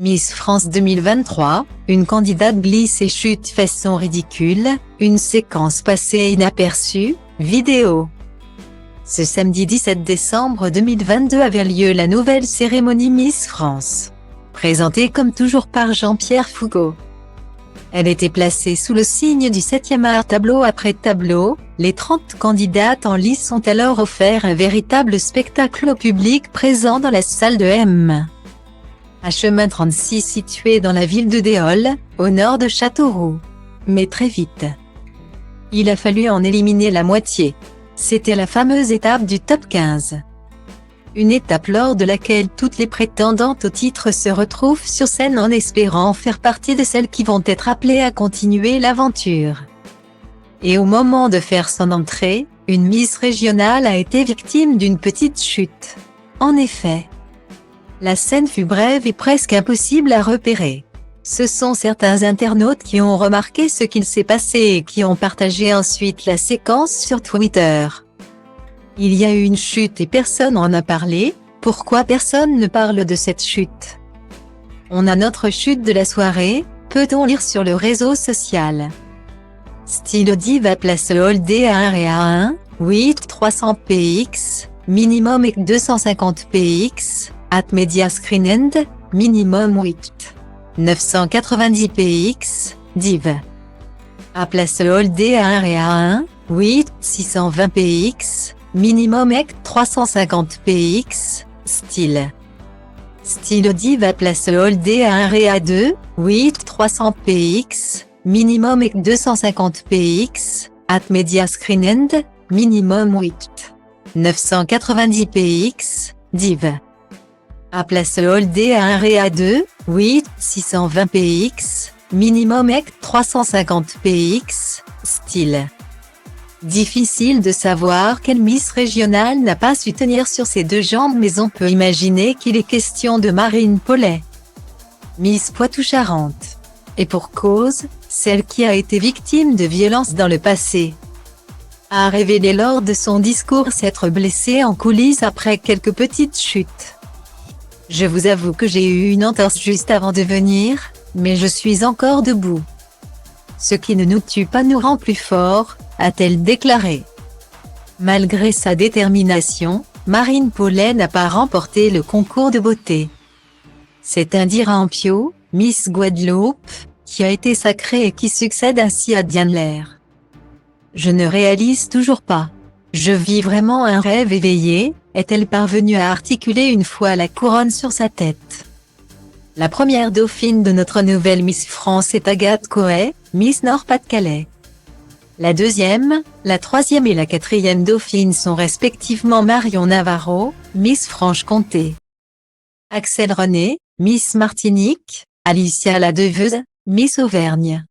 Miss France 2023, une candidate glisse et chute façon ridicule, une séquence passée inaperçue, vidéo. Ce samedi 17 décembre 2022 avait lieu la nouvelle cérémonie Miss France. Présentée comme toujours par Jean-Pierre Foucault. Elle était placée sous le signe du 7e art tableau après tableau, les 30 candidates en lice ont alors offert un véritable spectacle au public présent dans la salle de M. À chemin 36 situé dans la ville de Déol, au nord de Châteauroux. Mais très vite, il a fallu en éliminer la moitié. C'était la fameuse étape du top 15. Une étape lors de laquelle toutes les prétendantes au titre se retrouvent sur scène en espérant faire partie de celles qui vont être appelées à continuer l'aventure. Et au moment de faire son entrée, une Miss régionale a été victime d'une petite chute. En effet, la scène fut brève et presque impossible à repérer. Ce sont certains internautes qui ont remarqué ce qu'il s'est passé et qui ont partagé ensuite la séquence sur Twitter. Il y a eu une chute et personne n'en a parlé, pourquoi personne ne parle de cette chute? On a notre chute de la soirée, peut-on lire sur le réseau social. Stylo Diva place le holdé à 1 et à 1, 8 300 px, minimum et 250 px, @media screen end, minimum 8 990 px, div. A place le holdé à 1 et à 1, 8 620 px, minimum et 350 px, style. Stylo Diva place le holdé à 1 et à 2, 8 300 px, minimum et 250 px, @media screen end, minimum 8 990 px, div. A place le holdé à 1 et à 2, 8 620 px, minimum et 350 px, style. Difficile de savoir quelle Miss régionale n'a pas su tenir sur ses deux jambes, mais on peut imaginer qu'il est question de Marine Paulet. Miss Poitou-Charentes. Et pour cause, celle qui a été victime de violences dans le passé. A révélé lors de son discours s'être blessée en coulisses après quelques petites chutes. Je vous avoue que j'ai eu une entorse juste avant de venir, mais je suis encore debout. Ce qui ne nous tue pas nous rend plus forts, a-t-elle déclaré. Malgré sa détermination, Marine Paulet n'a pas remporté le concours de beauté. C'est Indira Ampio, Miss Guadeloupe, qui a été sacrée et qui succède ainsi à Diane Lair. Je ne réalise toujours pas. Je vis vraiment un rêve éveillé, est-elle parvenue à articuler une fois la couronne sur sa tête. La première dauphine de notre nouvelle Miss France est Agathe Coët, Miss Nord-Pas-de-Calais. La deuxième, la troisième et la quatrième dauphine sont respectivement Marion Navarro, Miss Franche-Comté. Axel René, Miss Martinique, Alicia Ladeveuse, Miss Auvergne.